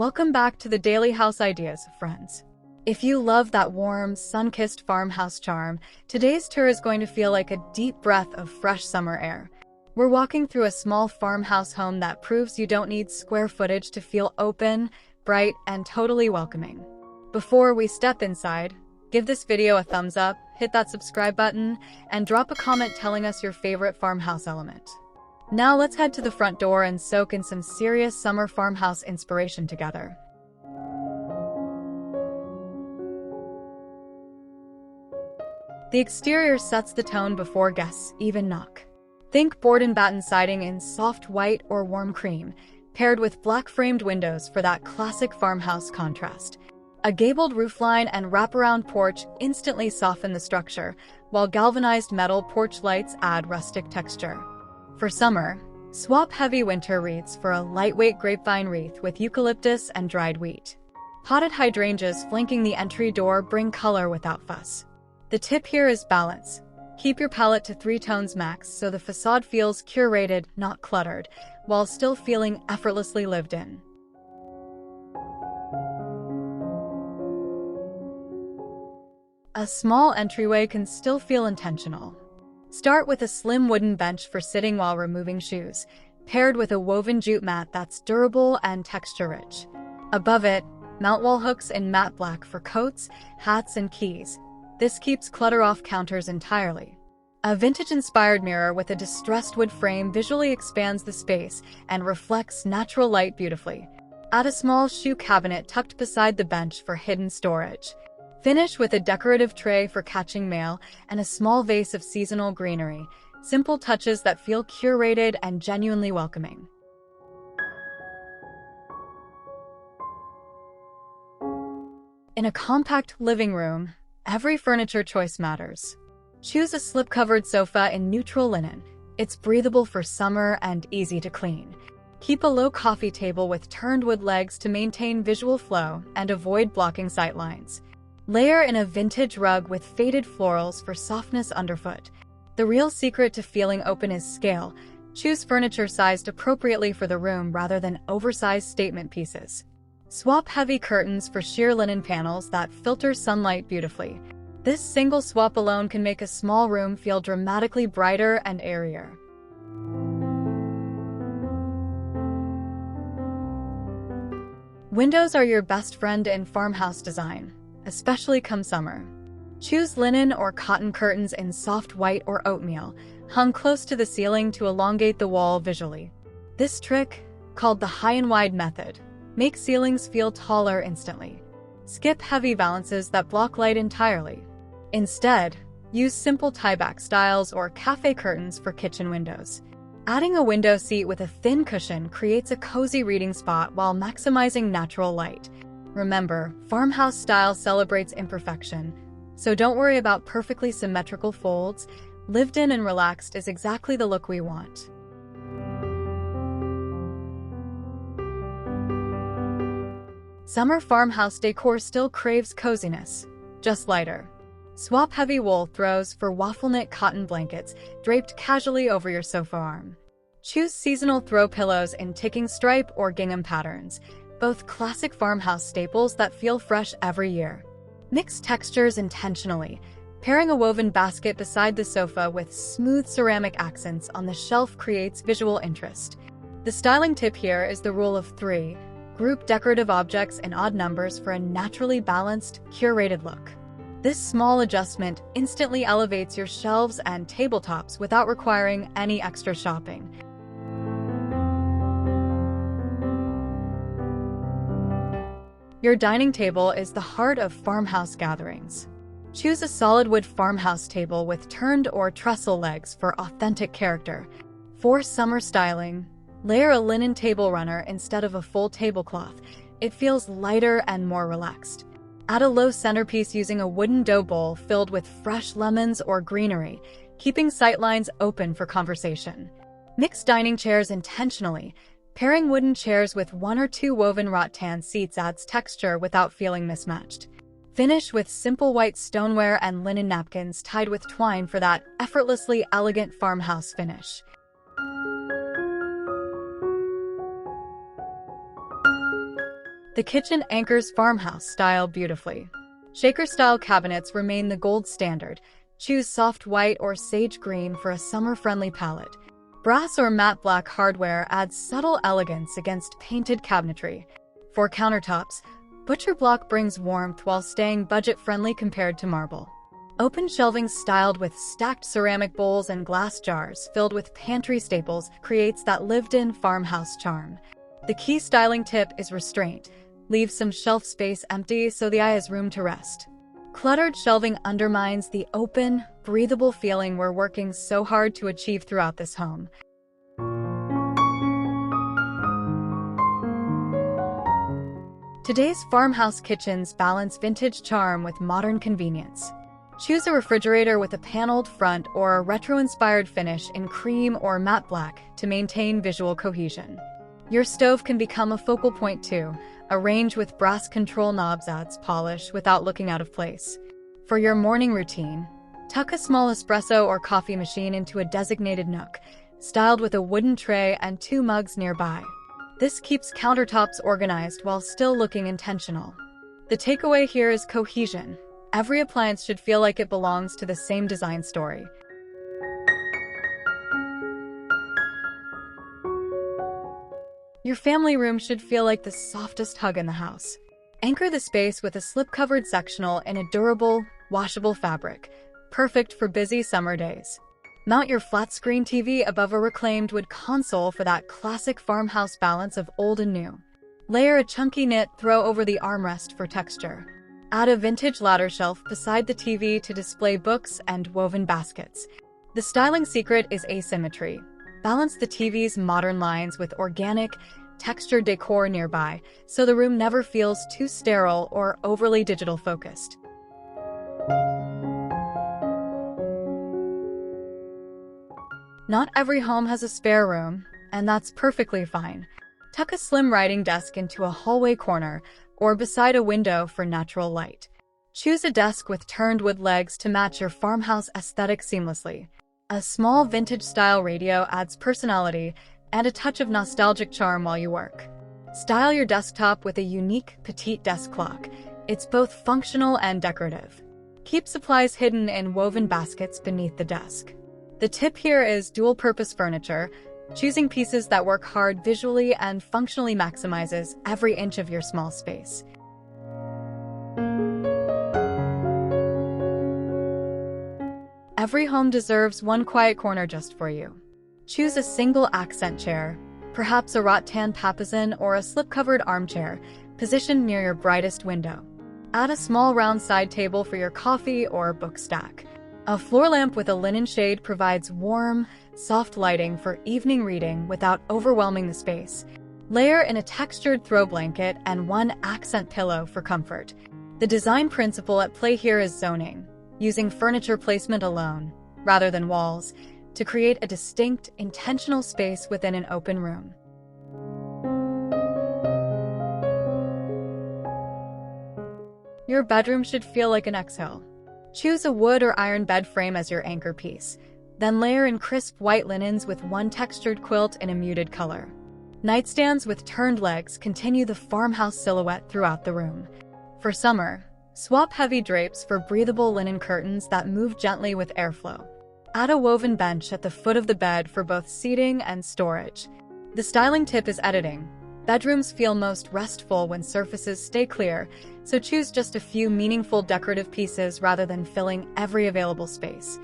Welcome back to the Daily House Ideas, friends. If you love that warm, sun-kissed farmhouse charm, today's tour is going to feel like a deep breath of fresh summer air. We're walking through a small farmhouse home that proves you don't need square footage to feel open, bright, and totally welcoming. Before we step inside, give this video a thumbs up, hit that subscribe button, and drop a comment telling us your favorite farmhouse element. Now let's head to the front door and soak in some serious summer farmhouse inspiration together. The exterior sets the tone before guests even knock. Think board and batten siding in soft white or warm cream, paired with black framed windows for that classic farmhouse contrast. A gabled roofline and wraparound porch instantly soften the structure, while galvanized metal porch lights add rustic texture. For summer, swap heavy winter wreaths for a lightweight grapevine wreath with eucalyptus and dried wheat. Potted hydrangeas flanking the entry door bring color without fuss. The tip here is balance. Keep your palette to 3 tones max so the facade feels curated, not cluttered, while still feeling effortlessly lived in. A small entryway can still feel intentional. Start with a slim wooden bench for sitting while removing shoes, paired with a woven jute mat that's durable and texture-rich. Above it, mount wall hooks in matte black for coats, hats, and keys. This keeps clutter off counters entirely. A vintage-inspired mirror with a distressed wood frame visually expands the space and reflects natural light beautifully. Add a small shoe cabinet tucked beside the bench for hidden storage. Finish with a decorative tray for catching mail and a small vase of seasonal greenery, simple touches that feel curated and genuinely welcoming. In a compact living room, every furniture choice matters. Choose a slip-covered sofa in neutral linen. It's breathable for summer and easy to clean. Keep a low coffee table with turned wood legs to maintain visual flow and avoid blocking sight lines. Layer in a vintage rug with faded florals for softness underfoot. The real secret to feeling open is scale. Choose furniture sized appropriately for the room rather than oversized statement pieces. Swap heavy curtains for sheer linen panels that filter sunlight beautifully. This single swap alone can make a small room feel dramatically brighter and airier. Windows are your best friend in farmhouse design, especially come summer. Choose linen or cotton curtains in soft white or oatmeal, hung close to the ceiling to elongate the wall visually. This trick, called the high and wide method, makes ceilings feel taller instantly. Skip heavy valances that block light entirely. Instead, use simple tie-back styles or cafe curtains for kitchen windows. Adding a window seat with a thin cushion creates a cozy reading spot while maximizing natural light. Remember, farmhouse style celebrates imperfection, so don't worry about perfectly symmetrical folds. Lived in and relaxed is exactly the look we want. Summer farmhouse decor still craves coziness, just lighter. Swap heavy wool throws for waffle-knit cotton blankets draped casually over your sofa arm. Choose seasonal throw pillows in ticking stripe or gingham patterns, both classic farmhouse staples that feel fresh every year. Mix textures intentionally, pairing a woven basket beside the sofa with smooth ceramic accents on the shelf creates visual interest. The styling tip here is the rule of 3. Group decorative objects in odd numbers for a naturally balanced, curated look. This small adjustment instantly elevates your shelves and tabletops without requiring any extra shopping. Your dining table is the heart of farmhouse gatherings. Choose a solid wood farmhouse table with turned or trestle legs for authentic character. For summer styling, layer a linen table runner instead of a full tablecloth. It feels lighter and more relaxed. Add a low centerpiece using a wooden dough bowl filled with fresh lemons or greenery, keeping sightlines open for conversation. Mix dining chairs intentionally. Pairing wooden chairs with 1 or 2 woven rattan seats adds texture without feeling mismatched. Finish with simple white stoneware and linen napkins tied with twine for that effortlessly elegant farmhouse finish. The kitchen anchors farmhouse style beautifully. Shaker-style cabinets remain the gold standard. Choose soft white or sage green for a summer-friendly palette. Brass or matte black hardware adds subtle elegance against painted cabinetry. For countertops, butcher block brings warmth while staying budget-friendly compared to marble. Open shelving styled with stacked ceramic bowls and glass jars filled with pantry staples creates that lived-in farmhouse charm. The key styling tip is restraint. Leave some shelf space empty so the eye has room to rest. Cluttered shelving undermines the open, breathable feeling we're working so hard to achieve throughout this home. Today's farmhouse kitchens balance vintage charm with modern convenience. Choose a refrigerator with a paneled front or a retro-inspired finish in cream or matte black to maintain visual cohesion. Your stove can become a focal point too. A range with brass control knobs adds polish without looking out of place. For your morning routine, tuck a small espresso or coffee machine into a designated nook, styled with a wooden tray and 2 mugs nearby. This keeps countertops organized while still looking intentional. The takeaway here is cohesion. Every appliance should feel like it belongs to the same design story. Your family room should feel like the softest hug in the house. Anchor the space with a slip-covered sectional in a durable, washable fabric, perfect for busy summer days. Mount your flat-screen TV above a reclaimed wood console for that classic farmhouse balance of old and new. Layer a chunky knit throw over the armrest for texture. Add a vintage ladder shelf beside the TV to display books and woven baskets. The styling secret is asymmetry. Balance the TV's modern lines with organic, textured decor nearby, so the room never feels too sterile or overly digital focused. Not every home has a spare room, and that's perfectly fine. Tuck a slim writing desk into a hallway corner or beside a window for natural light. Choose a desk with turned wood legs to match your farmhouse aesthetic seamlessly. A small vintage-style radio adds personality and a touch of nostalgic charm while you work. Style your desktop with a unique petite desk clock. It's both functional and decorative. Keep supplies hidden in woven baskets beneath the desk. The tip here is dual-purpose furniture. Choosing pieces that work hard visually and functionally maximizes every inch of your small space. Every home deserves one quiet corner just for you. Choose a single accent chair, perhaps a rattan papasan or a slip-covered armchair, positioned near your brightest window. Add a small round side table for your coffee or book stack. A floor lamp with a linen shade provides warm, soft lighting for evening reading without overwhelming the space. Layer in a textured throw blanket and one accent pillow for comfort. The design principle at play here is zoning, using furniture placement alone, rather than walls, to create a distinct, intentional space within an open room. Your bedroom should feel like an exhale. Choose a wood or iron bed frame as your anchor piece, then layer in crisp white linens with one textured quilt in a muted color. Nightstands with turned legs continue the farmhouse silhouette throughout the room. For summer, swap heavy drapes for breathable linen curtains that move gently with airflow. Add a woven bench at the foot of the bed for both seating and storage. The styling tip is editing. Bedrooms feel most restful when surfaces stay clear, so choose just a few meaningful decorative pieces rather than filling every available space.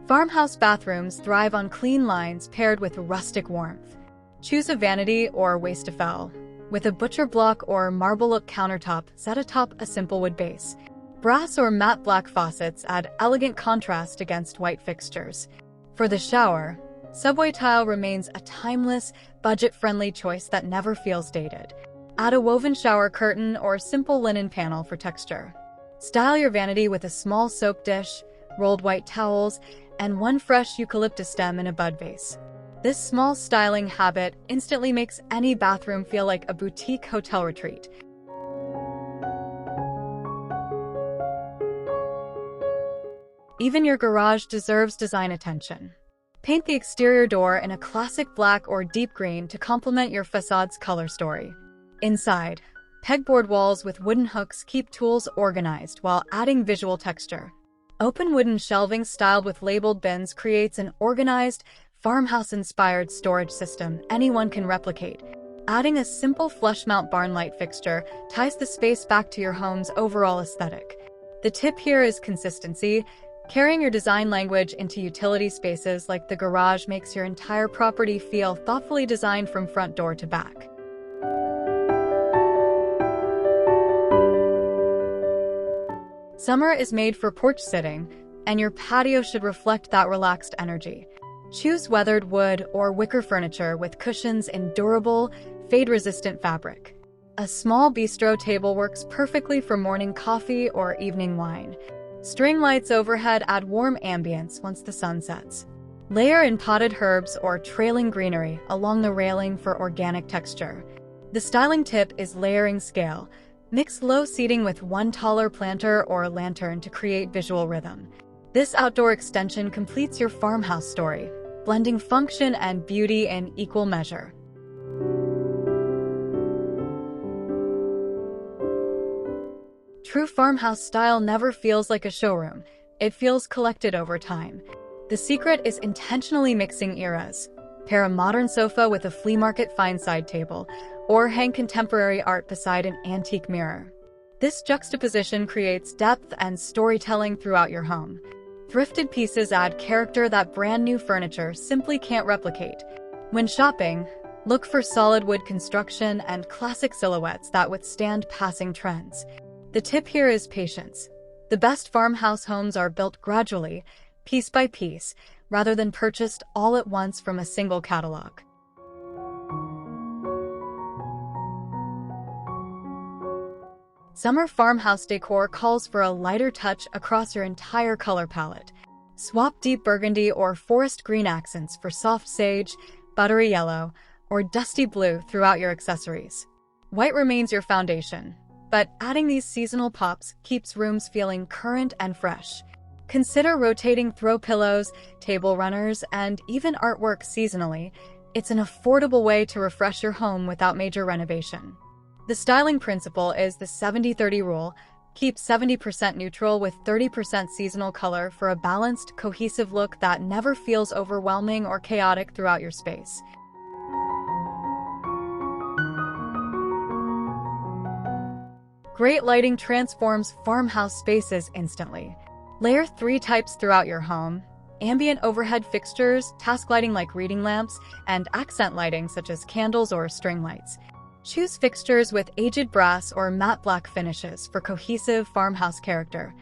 Farmhouse bathrooms thrive on clean lines paired with rustic warmth. Choose a vanity or wastafel. With a butcher block or marble look countertop set atop a simple wood base. Brass or matte black faucets add elegant contrast against white fixtures. For the shower, subway tile remains a timeless, budget-friendly choice that never feels dated. Add a woven shower curtain or simple linen panel for texture. Style your vanity with a small soap dish, rolled white towels, and one fresh eucalyptus stem in a bud vase. This small styling habit instantly makes any bathroom feel like a boutique hotel retreat. Even your garage deserves design attention. Paint the exterior door in a classic black or deep green to complement your facade's color story. Inside, pegboard walls with wooden hooks keep tools organized while adding visual texture. Open wooden shelving styled with labeled bins creates an organized, farmhouse-inspired storage system anyone can replicate. Adding a simple flush-mount barn light fixture ties the space back to your home's overall aesthetic. The tip here is consistency. Carrying your design language into utility spaces like the garage makes your entire property feel thoughtfully designed from front door to back. Summer is made for porch sitting, and your patio should reflect that relaxed energy. Choose weathered wood or wicker furniture with cushions in durable, fade-resistant fabric. A small bistro table works perfectly for morning coffee or evening wine. String lights overhead add warm ambience once the sun sets. Layer in potted herbs or trailing greenery along the railing for organic texture. The styling tip is layering scale. Mix low seating with one taller planter or lantern to create visual rhythm. This outdoor extension completes your farmhouse story, blending function and beauty in equal measure. True farmhouse style never feels like a showroom. It feels collected over time. The secret is intentionally mixing eras. Pair a modern sofa with a flea market find side table, or hang contemporary art beside an antique mirror. This juxtaposition creates depth and storytelling throughout your home. Thrifted pieces add character that brand new furniture simply can't replicate. When shopping, look for solid wood construction and classic silhouettes that withstand passing trends. The tip here is patience. The best farmhouse homes are built gradually, piece by piece, rather than purchased all at once from a single catalog. Summer farmhouse decor calls for a lighter touch across your entire color palette. Swap deep burgundy or forest green accents for soft sage, buttery yellow, or dusty blue throughout your accessories. White remains your foundation, but adding these seasonal pops keeps rooms feeling current and fresh. Consider rotating throw pillows, table runners, and even artwork seasonally. It's an affordable way to refresh your home without major renovation. The styling principle is the 70-30 rule. Keep 70% neutral with 30% seasonal color for a balanced, cohesive look that never feels overwhelming or chaotic throughout your space. Great lighting transforms farmhouse spaces instantly. Layer 3 types throughout your home: ambient overhead fixtures, task lighting like reading lamps, and accent lighting such as candles or string lights. Choose fixtures with aged brass or matte black finishes for cohesive farmhouse character.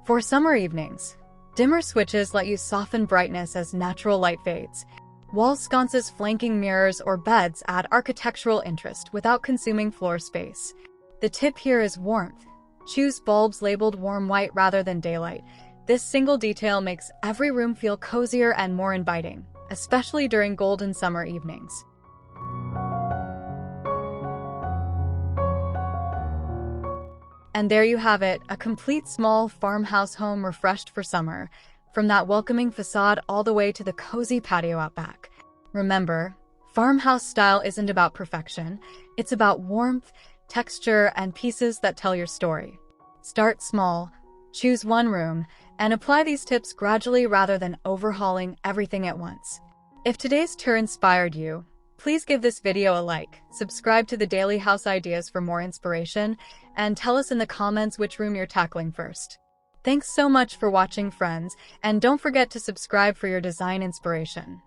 For summer evenings, dimmer switches let you soften brightness as natural light fades. Wall sconces, flanking mirrors, or beds add architectural interest without consuming floor space. The tip here is warmth. Choose bulbs labeled warm white rather than daylight. This single detail makes every room feel cozier and more inviting, especially during golden summer evenings. And there you have it, a complete small farmhouse home refreshed for summer, from that welcoming facade all the way to the cozy patio out back. Remember, farmhouse style isn't about perfection, it's about warmth, texture, and pieces that tell your story. Start small, choose one room, and apply these tips gradually rather than overhauling everything at once. If today's tour inspired you, please give this video a like, subscribe to the Daily House Ideas for more inspiration, and tell us in the comments which room you're tackling first. Thanks so much for watching, friends, and don't forget to subscribe for your design inspiration.